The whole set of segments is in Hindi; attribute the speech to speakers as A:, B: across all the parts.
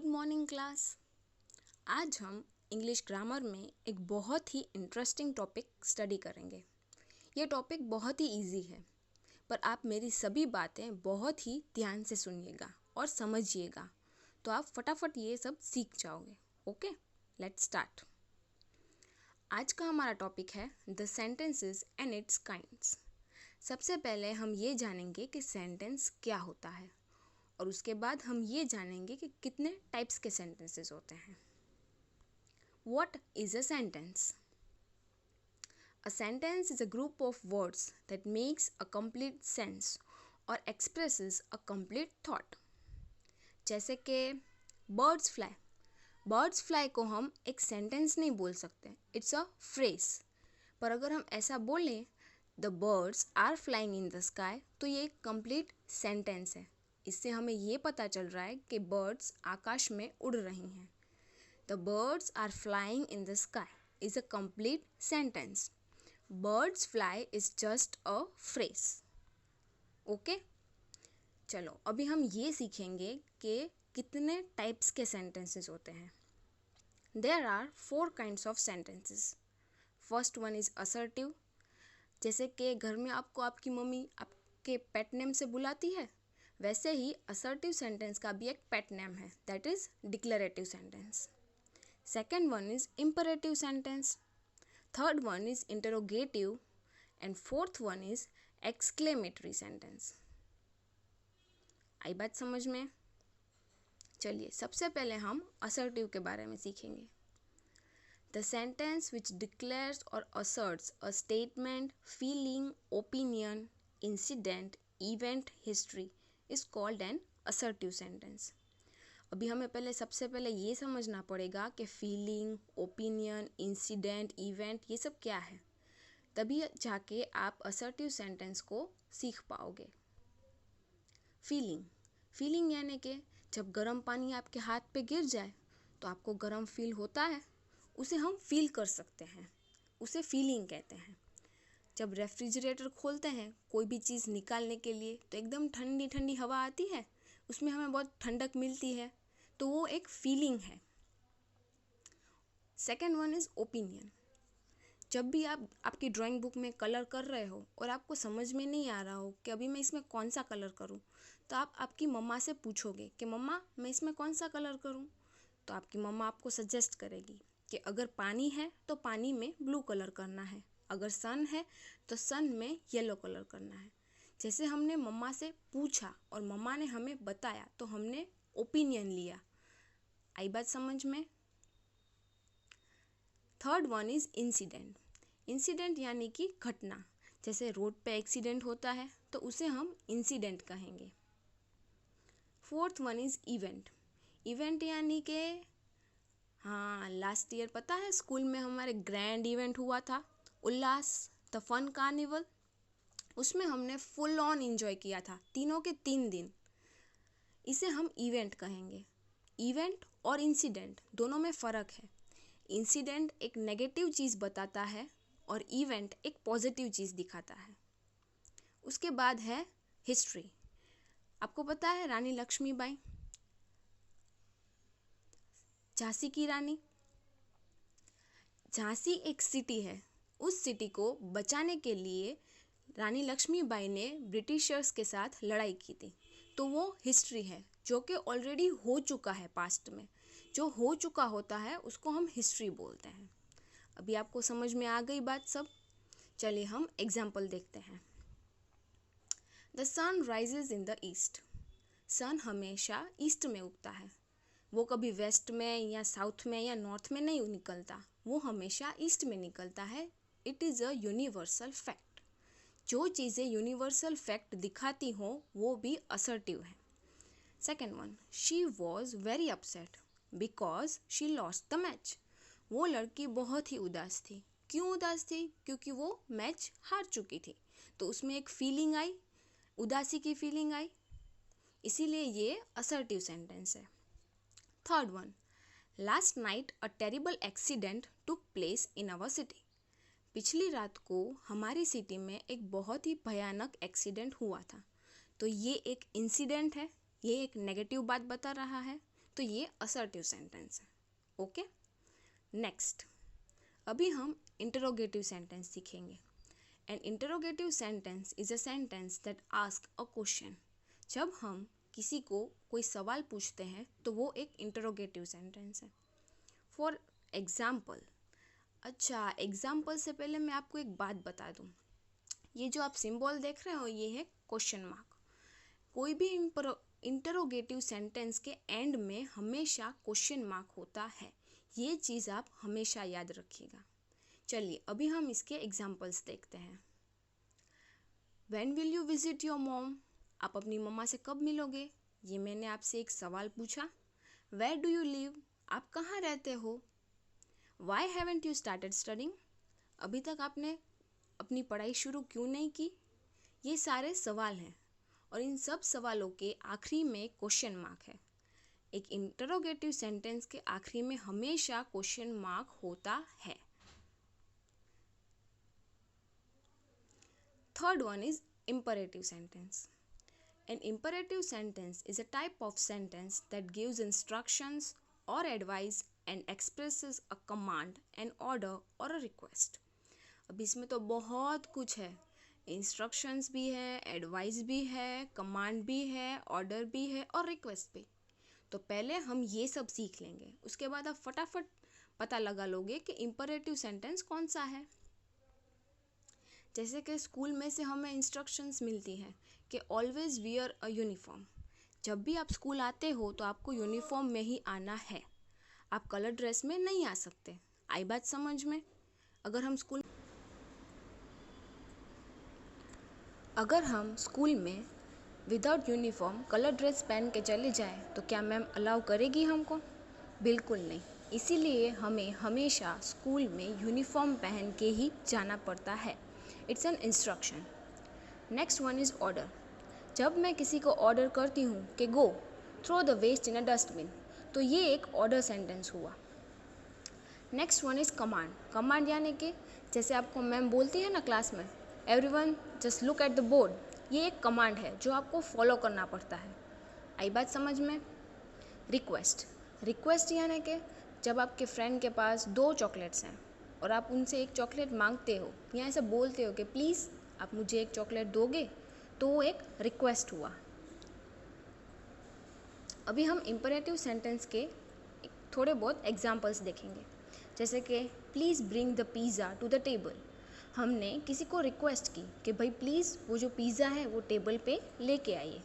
A: Good morning class. आज हम इंग्लिश ग्रामर में एक बहुत ही इंटरेस्टिंग टॉपिक स्टडी करेंगे। ये टॉपिक बहुत ही इजी है, पर आप मेरी सभी बातें बहुत ही ध्यान से सुनिएगा और समझिएगा, तो आप फटाफट ये सब सीख जाओगे। Okay, let's start. आज का हमारा टॉपिक है the sentences and it's kinds. सबसे पहले हम ये जानेंगे कि सेंटेंस क्या होता है, और उसके बाद हम ये जानेंगे कि कितने टाइप्स के सेंटेंसेस होते हैं। What is a sentence? A sentence is a group of words that makes a complete sense or expresses a complete thought. जैसे कि birds fly. Birds fly को हम एक सेंटेंस नहीं बोल सकते, इट्स अ फ्रेज। पर अगर हम ऐसा बोलें the birds are flying in the sky, तो ये एक कंप्लीट सेंटेंस है। इससे हमें ये पता चल रहा है कि बर्ड्स आकाश में उड़ रही हैं। The birds are flying in the sky is a complete sentence. Birds fly is just a phrase. Okay, चलो अभी हम ये सीखेंगे कि कितने टाइप्स के सेंटेंसेस होते हैं। There are 4 kinds of sentences. First one is assertive. जैसे कि घर में आपको आपकी मम्मी आपके पेट नेम से बुलाती है, वैसे ही असर्टिव सेंटेंस का भी एक पेट नेम है, that is declarative sentence. Second one is imperative sentence. Third one is interrogative and fourth one is exclamatory sentence. आई बात समझ में? चलिए सबसे पहले हम असर्टिव के बारे में सीखेंगे। द सेंटेंस विच डिक्लेयर्स और assets a statement, feeling, opinion, incident, event, history is called an assertive sentence. अभी हमें सबसे पहले ये समझना पड़ेगा कि फीलिंग, ओपिनियन, इंसिडेंट, इवेंट ये सब क्या है, तभी जाके आप असर्टिव सेंटेंस को सीख पाओगे। फीलिंग यानी कि जब गर्म पानी आपके हाथ पे गिर जाए तो आपको गर्म फील होता है, उसे हम फील कर सकते हैं, उसे फीलिंग कहते हैं। जब रेफ्रिजरेटर खोलते हैं कोई भी चीज़ निकालने के लिए, तो एकदम ठंडी ठंडी हवा आती है, उसमें हमें बहुत ठंडक मिलती है, तो वो एक फीलिंग है। Second one is opinion. जब भी आप आपकी ड्राइंग बुक में कलर कर रहे हो और आपको समझ में नहीं आ रहा हो कि अभी मैं इसमें कौन सा कलर करूं, तो आप आपकी मम्मा से पूछोगे कि मम्मा मैं इसमें कौन सा कलर करूं, तो आपकी मम्मा आपको सजेस्ट करेगी कि अगर पानी है तो पानी में ब्लू कलर करना है, अगर सन है तो सन में येलो कलर करना है। जैसे हमने मम्मा से पूछा और मम्मा ने हमें बताया, तो हमने ओपिनियन लिया। आई बात समझ में? Third one is incident. Incident यानी कि घटना। जैसे रोड पे एक्सीडेंट होता है तो उसे हम इंसिडेंट कहेंगे। Fourth one is event. Event यानी कि हाँ, लास्ट ईयर पता है स्कूल में हमारे ग्रैंड इवेंट हुआ था, उल्लास द फन कार्निवल। उसमें हमने फुल ऑन एंजॉय किया था, 3 के 3 दिन। इसे हम इवेंट कहेंगे। इवेंट और इंसिडेंट दोनों में फ़र्क है। इंसिडेंट एक नेगेटिव चीज़ बताता है और इवेंट एक पॉजिटिव चीज़ दिखाता है। उसके बाद है हिस्ट्री। आपको पता है रानी लक्ष्मीबाई, झांसी की रानी। झांसी एक सिटी है, उस सिटी को बचाने के लिए रानी लक्ष्मीबाई ने ब्रिटिशर्स के साथ लड़ाई की थी, तो वो हिस्ट्री है जो कि ऑलरेडी हो चुका है पास्ट में। जो हो चुका होता है उसको हम हिस्ट्री बोलते हैं। अभी आपको समझ में आ गई बात सब? चलिए हम एग्जाम्पल देखते हैं। The sun rises in the east. Sun हमेशा ईस्ट में उगता है, वो कभी वेस्ट में या साउथ में या नॉर्थ में नहीं निकलता, वो हमेशा ईस्ट में निकलता है। It is a universal fact. जो चीज़ें यूनिवर्सल फैक्ट दिखाती हो वो भी असर्टिव है। Second one, she was very upset because she lost the match. वो लड़की बहुत ही उदास थी। क्यों उदास थी? क्योंकि वो मैच हार चुकी थी, तो उसमें एक फीलिंग आई, उदासी की फीलिंग आई, इसीलिए ये असर्टिव सेंटेंस है। Third one, last night a terrible accident took place in our city. पिछली रात को हमारी सिटी में एक बहुत ही भयानक एक्सीडेंट हुआ था, तो ये एक इंसिडेंट है, ये एक नेगेटिव बात बता रहा है, तो तो ये असर्टिव सेंटेंस है। ओके, नेक्स्ट अभी हम इंटरोगेटिव सेंटेंस सीखेंगे। An interrogative sentence is a sentence that ask a question. जब हम किसी को कोई सवाल पूछते हैं तो वो एक इंटरोगेटिव सेंटेंस है। फॉर एग्जाम्पल, अच्छा एग्जाम्पल से पहले मैं आपको एक बात बता दूं, ये जो आप सिंबल देख रहे हो ये है क्वेश्चन मार्क। कोई भी इंटरोगेटिव सेंटेंस के एंड में हमेशा क्वेश्चन मार्क होता है, ये चीज़ आप हमेशा याद रखिएगा। चलिए अभी हम इसके एग्जाम्पल्स देखते हैं। When will you visit your mom? आप अपनी मम्मा से कब मिलोगे? ये मैंने आपसे एक सवाल पूछा। Where do you live? आप कहाँ रहते हो? Why haven't you started studying? अभी तक आपने अपनी पढ़ाई शुरू क्यों नहीं की? ये सारे सवाल हैं और इन सब सवालों के आखिरी में क्वेश्चन मार्क है। एक इंटरोगेटिव सेंटेंस के आखिरी में हमेशा क्वेश्चन मार्क होता है। Third one is imperative sentence. An imperative sentence is a type of sentence that gives instructions or advice and expresses a command, an order or a request. अब इसमें तो बहुत कुछ है, इंस्ट्रक्शंस भी है, एडवाइस भी है, कमांड भी है, ऑर्डर भी है और रिक्वेस्ट भी। तो पहले हम ये सब सीख लेंगे, उसके बाद आप फटाफट पता लगा लोगे कि इम्परेटिव सेंटेंस कौन सा है। जैसे कि स्कूल में से हमें इंस्ट्रक्शंस मिलती हैं कि ऑलवेज वियर अ यूनिफॉर्म। जब भी आप स्कूल आते हो तो आपको यूनिफॉर्म में ही आना है, आप कलर ड्रेस में नहीं आ सकते। आई बात समझ में? अगर हम स्कूल में विदाउट यूनिफॉर्म कलर ड्रेस पहन के चले जाएं तो क्या मैम अलाउ करेगी हमको? बिल्कुल नहीं। इसीलिए हमें हमेशा स्कूल में यूनिफॉर्म पहन के ही जाना पड़ता है। It's an instruction. Next one is order. जब मैं किसी को ऑर्डर करती हूँ कि go throw the waste in a dustbin, तो ये एक ऑर्डर सेंटेंस हुआ। Next one is command. Command यानी कि जैसे आपको मैम बोलती है ना क्लास में, everyone just look at the board, ये एक कमांड है जो आपको फॉलो करना पड़ता है। आई बात समझ में? रिक्वेस्ट। रिक्वेस्ट यानी कि जब आपके फ्रेंड के पास 2 चॉकलेट्स हैं और आप उनसे एक चॉकलेट मांगते हो या ऐसा बोलते हो कि प्लीज़ आप मुझे एक चॉकलेट दोगे, तो वो एक रिक्वेस्ट हुआ। अभी हम इम्परेटिव सेंटेंस के थोड़े बहुत एग्जाम्पल्स देखेंगे। जैसे कि please bring the pizza to the table. हमने किसी को रिक्वेस्ट की कि भाई प्लीज़ वो जो पिज़्ज़ा है वो टेबल पे लेके आइए।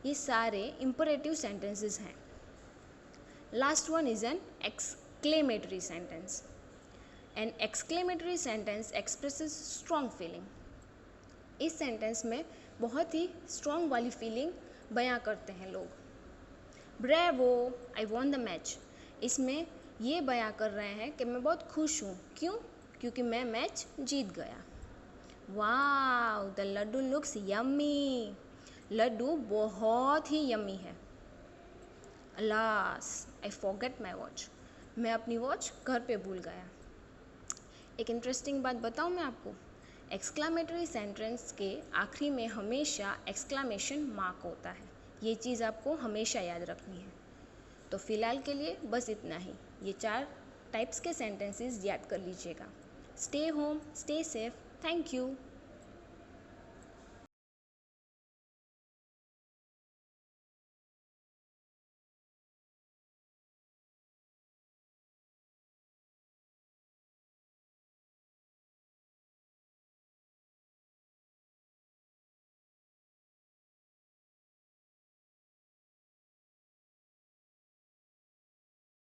A: ये सारे इम्परेटिव सेंटेंसेस हैं। Last one is an exclamatory sentence. An exclamatory sentence expresses strong feeling. इस सेंटेंस में बहुत ही स्ट्रॉन्ग वाली फीलिंग बयां करते हैं लोग। Bravo, I won the match. इसमें ये बयां कर रहे हैं कि मैं बहुत खुश हूँ। क्यों? क्योंकि मैं मैच जीत गया। Wow, the laddoo looks yummy. Laddoo बहुत ही यम्मी है। Alas, I forget my watch. मैं अपनी वॉच घर पे भूल गया। एक इंटरेस्टिंग बात बताऊँ मैं आपको, एक्सक्लामेटरी सेंटेंस के आखिरी में हमेशा एक्सक्लामेशन मार्क होता है। ये चीज़ आपको हमेशा याद रखनी है। तो फ़िलहाल के लिए बस इतना ही। ये 4 टाइप्स के सेंटेंसेस याद कर लीजिएगा। Stay home, stay safe, thank you.